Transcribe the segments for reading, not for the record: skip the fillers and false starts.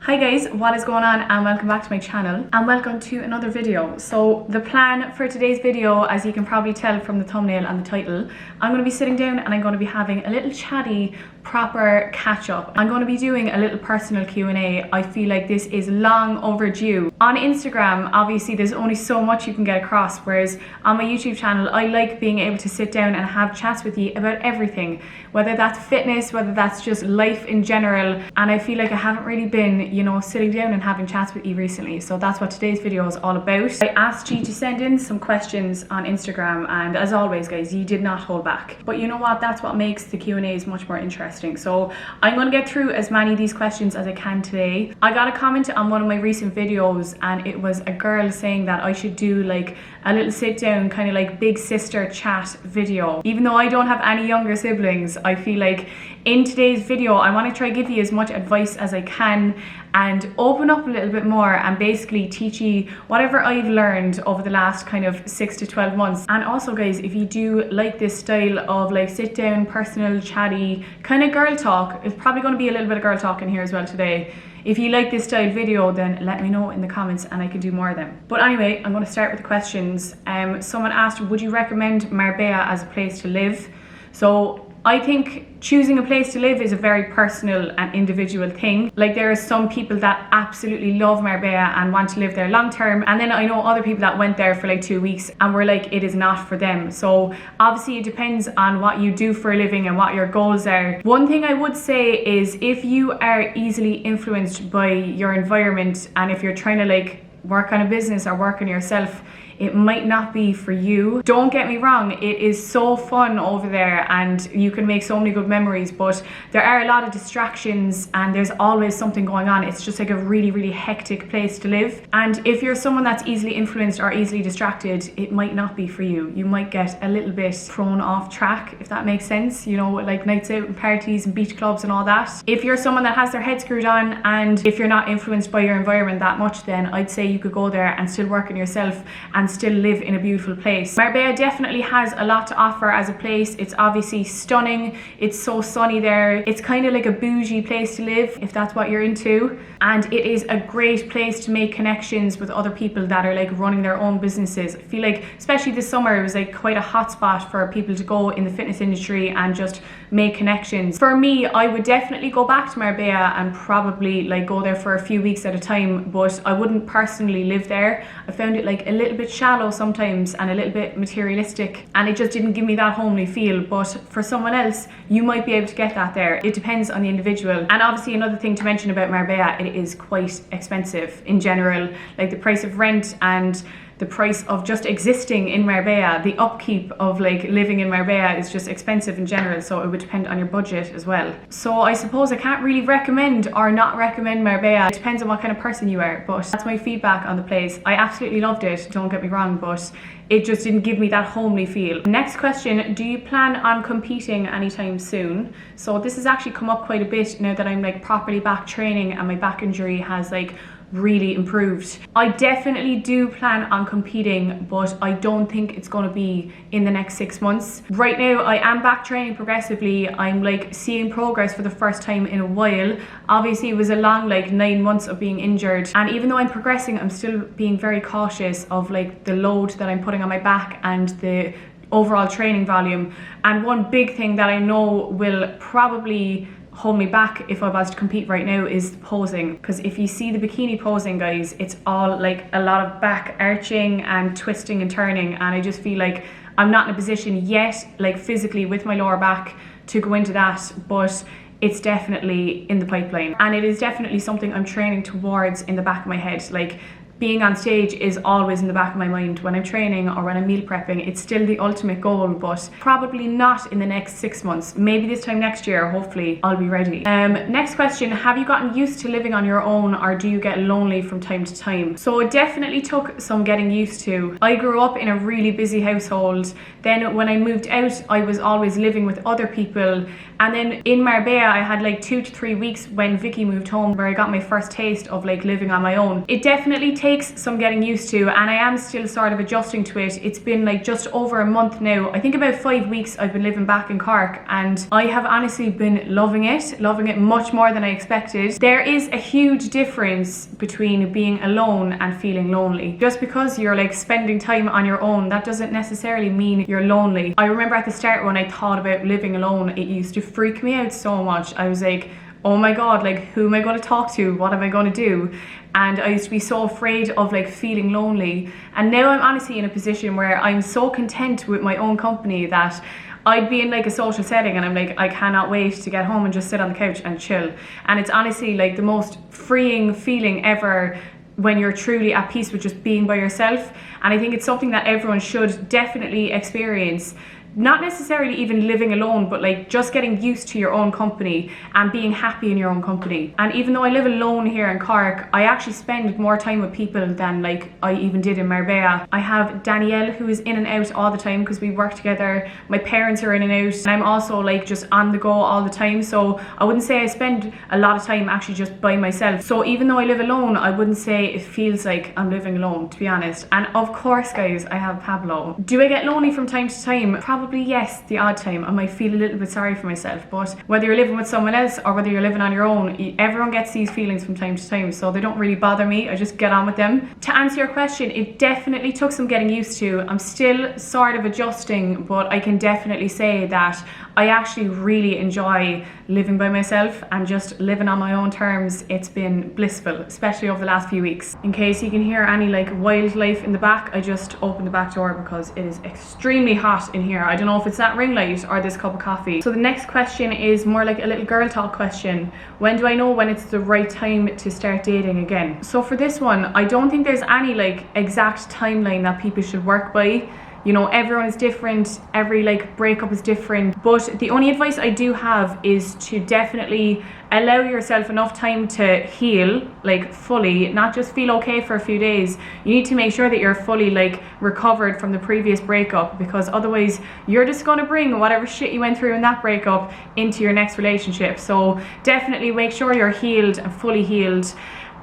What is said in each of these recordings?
Hi guys, what is going on, and welcome back to my channel and welcome to another video. So the plan for today's video, as you can probably tell from the thumbnail and the title, I'm going to be sitting down and I'm going to be having a little chatty proper catch up. I'm going to be doing a little personal Q&A. I feel like this is long overdue. On Instagram, obviously there's only so much you can get across, whereas on my YouTube channel I like being able to sit down and have chats with you about everything, whether that's fitness, whether that's just life in general, and I feel like I haven't really been, you know, sitting down and having chats with you recently. So that's what today's video is all about. I asked you to send in some questions on Instagram, and as always guys, you did not hold back. But you know what, that's what makes the Q&As much more interesting. So I'm going to get through as many of these questions as I can today. I got a comment on one of my recent videos and it was a girl saying that I should do like a little sit down kind of like big sister chat video. Even though I don't have any younger siblings, I feel like in today's video I want to try to give you as much advice as I can and open up a little bit more and basically teach you whatever I've learned over the last kind of 6 to 12 months. And also guys, if you do like this style of like sit down, personal, chatty, kind of girl talk, it's probably going to be a little bit of girl talk in here as well today. If you like this style video, then let me know in the comments and I can do more of them. But anyway, I'm going to start with the questions. Someone asked, would you recommend Marbella as a place to live? So I think choosing a place to live is a very personal and individual thing. Like there are some people that absolutely love Marbella and want to live there long term, and then I know other people that went there for like 2 weeks and were like, it is not for them. So obviously it depends on what you do for a living and what your goals are. One thing I would say is if you are easily influenced by your environment and if you're trying to like work on a business or work on yourself, it might not be for you. Don't get me wrong, it is so fun over there and you can make so many good memories, but there are a lot of distractions and there's always something going on. It's just like a really hectic place to live, and if you're someone that's easily influenced or easily distracted, it might not be for you. You might get a little bit thrown off track, if that makes sense, you know, like nights out and parties and beach clubs and all that. If you're someone that has their head screwed on and if you're not influenced by your environment that much, then I'd say you could go there and still work on yourself and still live in a beautiful place. Marbella definitely has a lot to offer as a place. It's obviously stunning, it's so sunny there, it's kind of like a bougie place to live if that's what you're into, and it is a great place to make connections with other people that are like running their own businesses. I feel like especially this summer it was like quite a hot spot for people to go in the fitness industry and just make connections. For me, I would definitely go back to Marbella and probably like go there for a few weeks at a time, but I wouldn't personally live there. I found it like a little bit shallow sometimes and a little bit materialistic, and it just didn't give me that homely feel. But for someone else, you might be able to get that there. It depends on the individual. And obviously another thing to mention about Marbella, it is quite expensive in general. Like the price of rent and the price of just existing in Marbella, the upkeep of like living in Marbella is just expensive in general, so it would depend on your budget as well. So I suppose I can't really recommend or not recommend Marbella. It depends on what kind of person you are, but that's my feedback on the place. I absolutely loved it, don't get me wrong, but it just didn't give me that homely feel. Next question, do you plan on competing anytime soon? So this has actually come up quite a bit now that I'm like properly back training and my back injury has like really improved. I definitely do plan on competing, but I don't think it's going to be in the next 6 months. Right now I am back training progressively. I'm like seeing progress for the first time in a while. Obviously it was a long like 9 months of being injured, and even though I'm progressing, I'm still being very cautious of like the load that I'm putting on my back and the overall training volume. And one big thing that I know will probably hold me back if I was to compete right now is posing, because if you see the bikini posing guys, it's all like a lot of back arching and twisting and turning, and I just feel like I'm not in a position yet like physically with my lower back to go into that, but it's definitely in the pipeline and it is definitely something I'm training towards in the back of my head. Like being on stage is always in the back of my mind when I'm training or when I'm meal prepping. It's still the ultimate goal, but probably not in the next 6 months. Maybe this time next year, hopefully I'll be ready. Next question, have you gotten used to living on your own or do you get lonely from time to time? So it definitely took some getting used to. I grew up in a really busy household. Then when I moved out, I was always living with other people. And then in Marbella, I had like 2 to 3 weeks when Vicky moved home where I got my first taste of like living on my own. It definitely takes some getting used to, and I am still sort of adjusting to it. It's been like just over a month now. I think about 5 weeks I've been living back in Cork, and I have honestly been loving it much more than I expected. There is a huge difference between being alone and feeling lonely. Just because you're like spending time on your own, that doesn't necessarily mean you're lonely. I remember at the start when I thought about living alone, it used to freak me out so much. I was like, oh my god, like who am I going to talk to? What am I going to do? And I used to be so afraid of like feeling lonely. And now I'm honestly in a position where I'm so content with my own company that I'd be in like a social setting and I'm like, I cannot wait to get home and just sit on the couch and chill. And it's honestly like the most freeing feeling ever when you're truly at peace with just being by yourself. And I think it's something that everyone should definitely experience. Not necessarily even living alone, but like just getting used to your own company and being happy in your own company. And even though I live alone here in Cork, I actually spend more time with people than like I even did in Marbella. I have Danielle, who is in and out all the time because we work together. My parents are in and out, and I'm also like just on the go all the time. So I wouldn't say I spend a lot of time actually just by myself. So even though I live alone, I wouldn't say it feels like I'm living alone, to be honest. And of course, guys, I have Pablo. Do I get lonely from time to time? Probably yes, the odd time. I might feel a little bit sorry for myself, but whether you're living with someone else or whether you're living on your own, everyone gets these feelings from time to time, so they don't really bother me. I just get on with them. To answer your question, it definitely took some getting used to. I'm still sort of adjusting, but I can definitely say that I actually really enjoy living by myself and just living on my own terms. It's been blissful, especially over the last few weeks. In case you can hear any like wildlife in the back, I just opened the back door because it is extremely hot in here. I don't know if it's that ring light or this cup of coffee. So the next question is more like a little girl talk question. When do I know when it's the right time to start dating again? So for this one, I don't think there's any like exact timeline that people should work by. You know, everyone is different, every like breakup is different, but the only advice I do have is to definitely allow yourself enough time to heal, like fully, not just feel okay for a few days. You need to make sure that you're fully like recovered from the previous breakup, because otherwise you're just going to bring whatever shit you went through in that breakup into your next relationship. So definitely make sure you're healed and fully healed,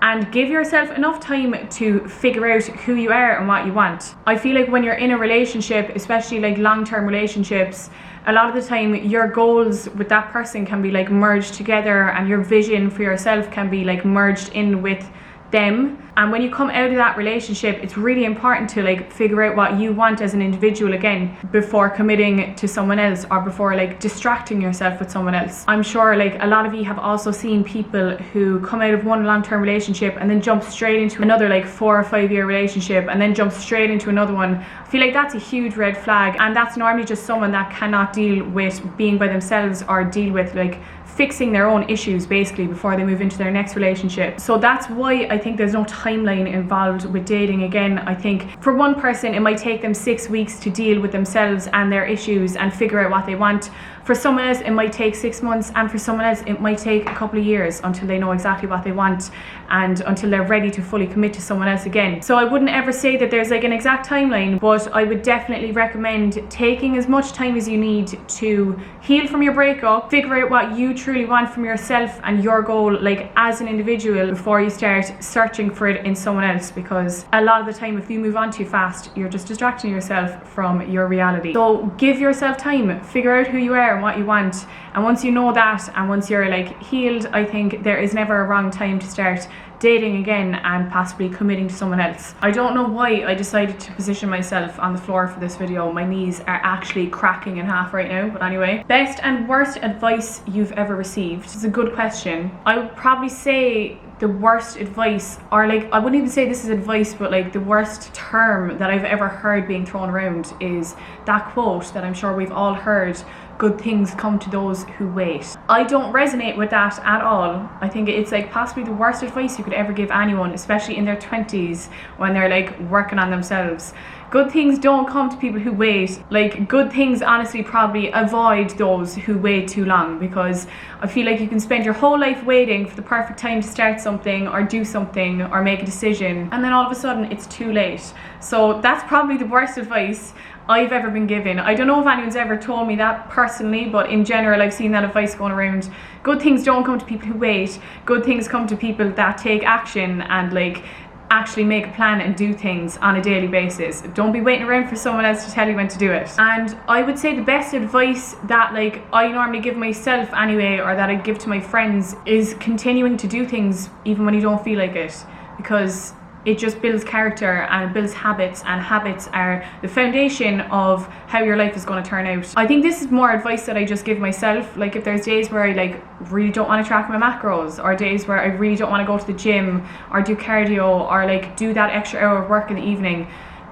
and give yourself enough time to figure out who you are and what you want. I feel like when you're in a relationship, especially like long-term relationships, a lot of the time your goals with that person can be like merged together, and your vision for yourself can be like merged in with them. And when you come out of that relationship, it's really important to like figure out what you want as an individual again before committing to someone else, or before like distracting yourself with someone else. I'm sure like a lot of you have also seen people who come out of one long-term relationship and then jump straight into another like 4 or 5 year relationship, and then jump straight into another one. I feel like that's a huge red flag, and that's normally just someone that cannot deal with being by themselves or deal with like fixing their own issues basically before they move into their next relationship. So that's why I think there's no timeline involved with dating again. I think for one person it might take them 6 weeks to deal with themselves and their issues and figure out what they want. For someone else it might take 6 months, and for someone else it might take a couple of years until they know exactly what they want and until they're ready to fully commit to someone else again. So I wouldn't ever say that there's like an exact timeline, but I would definitely recommend taking as much time as you need to heal from your breakup, figure out what you truly want from yourself and your goal like as an individual before you start searching for it in someone else, because a lot of the time if you move on too fast, you're just distracting yourself from your reality. So give yourself time, figure out who you are and what you want, and once you know that and once you're like healed, I think there is never a wrong time to start dating again and possibly committing to someone else. I don't know why I decided to position myself on the floor for this video. My knees are actually cracking in half right now, but anyway. Best and worst advice you've ever received? It's a good question. I would probably say the worst advice, or like I wouldn't even say this is advice, but like the worst term that I've ever heard being thrown around is that quote that I'm sure we've all heard: good things come to those who wait. I don't resonate with that at all. I think it's like possibly the worst advice you could ever give anyone, especially in their 20s when they're like working on themselves. Good things don't come to people who wait. Like good things honestly probably avoid those who wait too long, because I feel like you can spend your whole life waiting for the perfect time to start something or do something or make a decision, and then all of a sudden it's too late. So that's probably the worst advice I've ever been given. I don't know if anyone's ever told me that personally, but in general I've seen that advice going around. Good things don't come to people who wait. Good things come to people that take action and like actually make a plan and do things on a daily basis. Don't be waiting around for someone else to tell you when to do it. And I would say the best advice that like I normally give myself anyway, or that I give to my friends, is continuing to do things even when you don't feel like it, because it just builds character and it builds habits, and habits are the foundation of how your life is going to turn out. I think this is more advice that I just give myself. Like if there's days where I like really don't want to track my macros, or days where I really don't want to go to the gym or do cardio or like do that extra hour of work in the evening,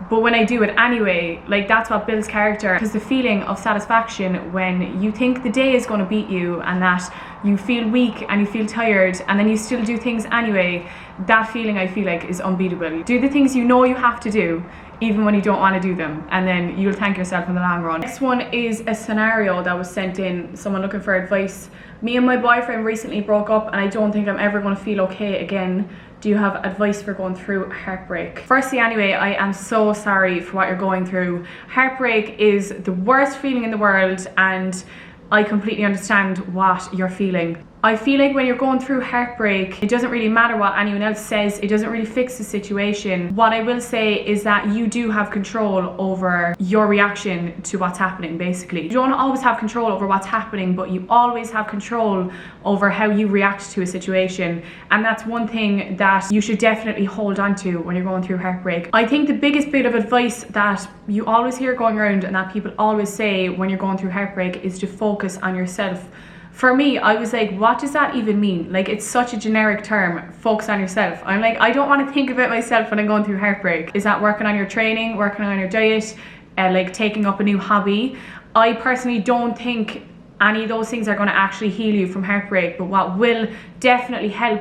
but when I do it anyway, like that's what builds character. Because the feeling of satisfaction when you think the day is going to beat you and that you feel weak and you feel tired and then you still do things anyway, that feeling I feel like is unbeatable. Do the things you know you have to do even when you don't want to do them, and then you'll thank yourself in the long run. Next one is a scenario that was sent in, someone looking for advice. Me and my boyfriend recently broke up and I don't think I'm ever going to feel okay again. Do you have advice for going through heartbreak? Firstly anyway, I am so sorry for what you're going through. Heartbreak is the worst feeling in the world, and I completely understand what you're feeling. I feel like when you're going through heartbreak, it doesn't really matter what anyone else says. It doesn't really fix the situation. What I will say is that you do have control over your reaction to what's happening, basically. You don't always have control over what's happening, but you always have control over how you react to a situation. And that's one thing that you should definitely hold on to when you're going through heartbreak. I think the biggest bit of advice that you always hear going around and that people always say when you're going through heartbreak is to focus on yourself. For me, I was like, what does that even mean? Like, it's such a generic term, focus on yourself. I'm like, I don't want to think about myself when I'm going through heartbreak. Is that working on your training, working on your diet, like taking up a new hobby? I personally don't think any of those things are going to actually heal you from heartbreak, but what will definitely help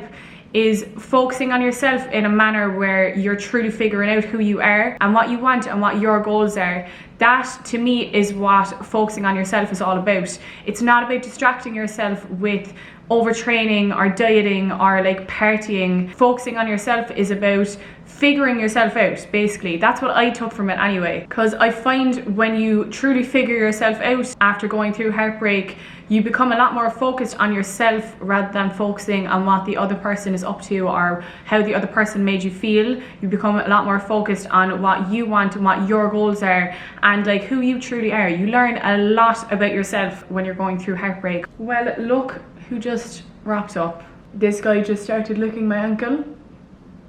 is focusing on yourself in a manner where you're truly figuring out who you are and what you want and what your goals are. That to me is what focusing on yourself is all about. It's not about distracting yourself with overtraining or dieting or like partying. Focusing on yourself is about figuring yourself out, basically. That's what I took from it anyway, because I find when you truly figure yourself out after going through heartbreak, you become a lot more focused on yourself rather than focusing on what the other person is up to or how the other person made you feel. You become a lot more focused on what you want and what your goals are and like who you truly are. You learn a lot about yourself when you're going through heartbreak. Well, look who just rocked up. This guy just started licking my ankle.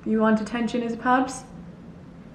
You want attention, is it, Pabs?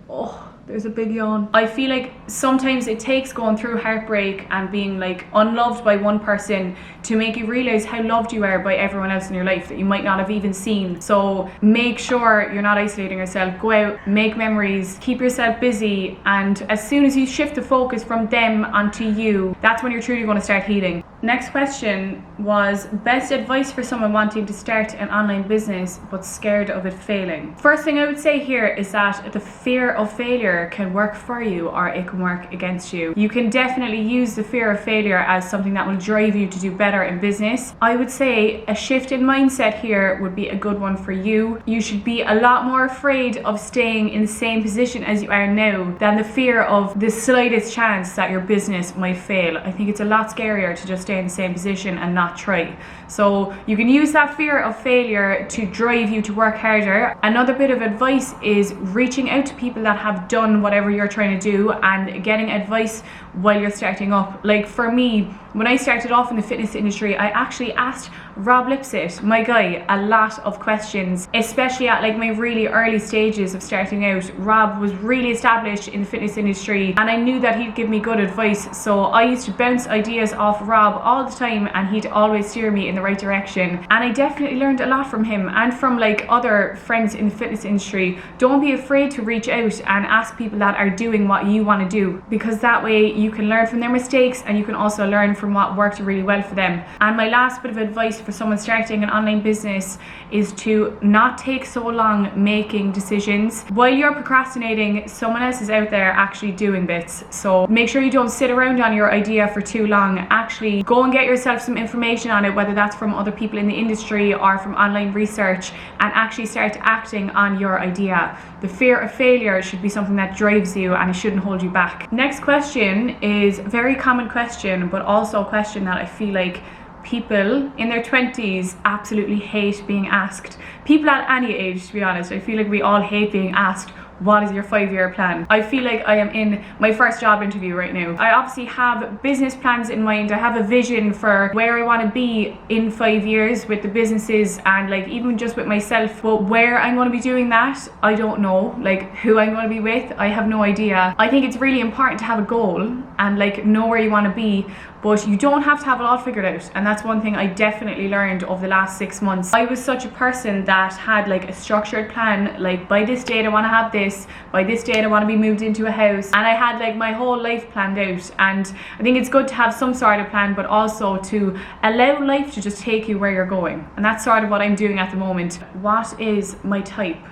Oh, there's a big yawn. I feel like sometimes it takes going through heartbreak and being like unloved by one person to make you realize how loved you are by everyone else in your life that you might not have even seen. So make sure you're not isolating yourself. Go out, make memories, keep yourself busy, and as soon as you shift the focus from them onto you, that's when you're truly going to start healing. Next question was best advice for someone wanting to start an online business but scared of it failing. First thing I would say here is that the fear of failure can work for you or it can work against you. You can definitely use the fear of failure as something that will drive you to do better in business. I would say a shift in mindset here would be a good one for you. You should be a lot more afraid of staying in the same position as you are now than the fear of the slightest chance that your business might fail. I think it's a lot scarier to just stay in the same position and not try. So you can use that fear of failure to drive you to work harder. Another bit of advice is reaching out to people that have done whatever you're trying to do and getting advice while you're starting up. Like for me, when I started off in the fitness industry, I actually asked Rob Lipsett, my guy, a lot of questions, especially at like my really early stages of starting out. Rob was really established in the fitness industry and I knew that he'd give me good advice, so I used to bounce ideas off Rob all the time and he'd always steer me in the right direction. And I definitely learned a lot from him and from like other friends in the fitness industry. Don't be afraid to reach out and ask people that are doing what you want to do, because that way you can learn from their mistakes and you can also learn from what worked really well for them. And my last bit of advice for someone starting an online business is to not take so long making decisions. While you're procrastinating, someone else is out there actually doing bits. So make sure you don't sit around on your idea for too long. Actually go and get yourself some information on it, whether that's from other people in the industry or from online research, and actually start acting on your idea. The fear of failure should be something that drives you and it shouldn't hold you back. Next question is a very common question, but also a question that I feel like people in their 20s absolutely hate being asked. People at any age, to be honest, I feel like we all hate being asked, what is your 5-year plan? I feel like I am in my first job interview right now. I obviously have business plans in mind. I have a vision for where I want to be in 5 years with the businesses and like even just with myself. But where I'm going to be doing that, I don't know. Like who I'm going to be with, I have no idea. I think it's really important to have a goal and like know where you want to be, but you don't have to have it all figured out. And that's one thing I definitely learned over the last 6 months. I was such a person that had like a structured plan, like by this date I want to have this, by this date I want to be moved into a house, and I had like my whole life planned out. And I think it's good to have some sort of plan, but also to allow life to just take you where you're going. And that's sort of what I'm doing at the moment. What is my type?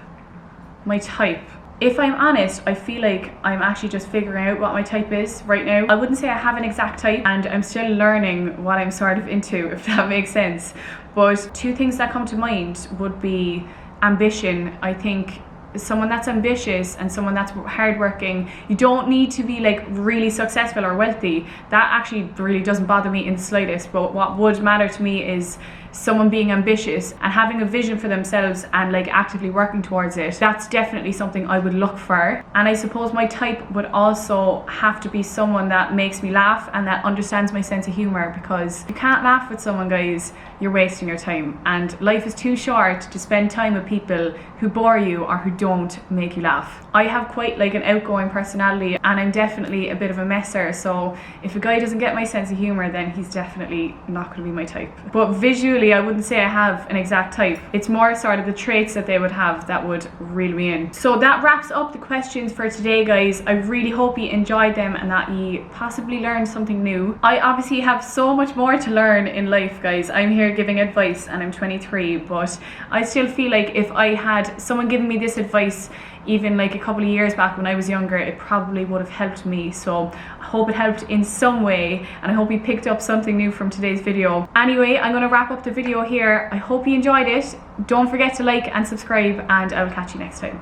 My type. If I'm honest, I feel like I'm actually just figuring out what my type is right now. I wouldn't say I have an exact type, and I'm still learning what I'm sort of into, if that makes sense. But two things that come to mind would be ambition. I think someone that's ambitious and someone that's hardworking. You don't need to be like really successful or wealthy. That actually really doesn't bother me in the slightest. But what would matter to me is someone being ambitious and having a vision for themselves and like actively working towards it. That's definitely something I would look for. And I suppose my type would also have to be someone that makes me laugh and that understands my sense of humor, because if you can't laugh with someone, guys, you're wasting your time. And life is too short to spend time with people who bore you or who don't make you laugh. I have quite like an outgoing personality and I'm definitely a bit of a messer, so if a guy doesn't get my sense of humor, then he's definitely not going to be my type. But visually, I wouldn't say I have an exact type. It's more sort of the traits that they would have that would reel me in. So that wraps up the questions for today, guys. I really hope you enjoyed them and that you possibly learned something new. I obviously have so much more to learn in life, guys. I'm here giving advice and I'm 23, but I still feel like if I had someone giving me this advice even like a couple of years back when I was younger, it probably would have helped me. So I hope it helped in some way, and I hope you picked up something new from today's video. Anyway, I'm going to wrap up the video here. I hope you enjoyed it. Don't forget to like and subscribe, and I will catch you next time.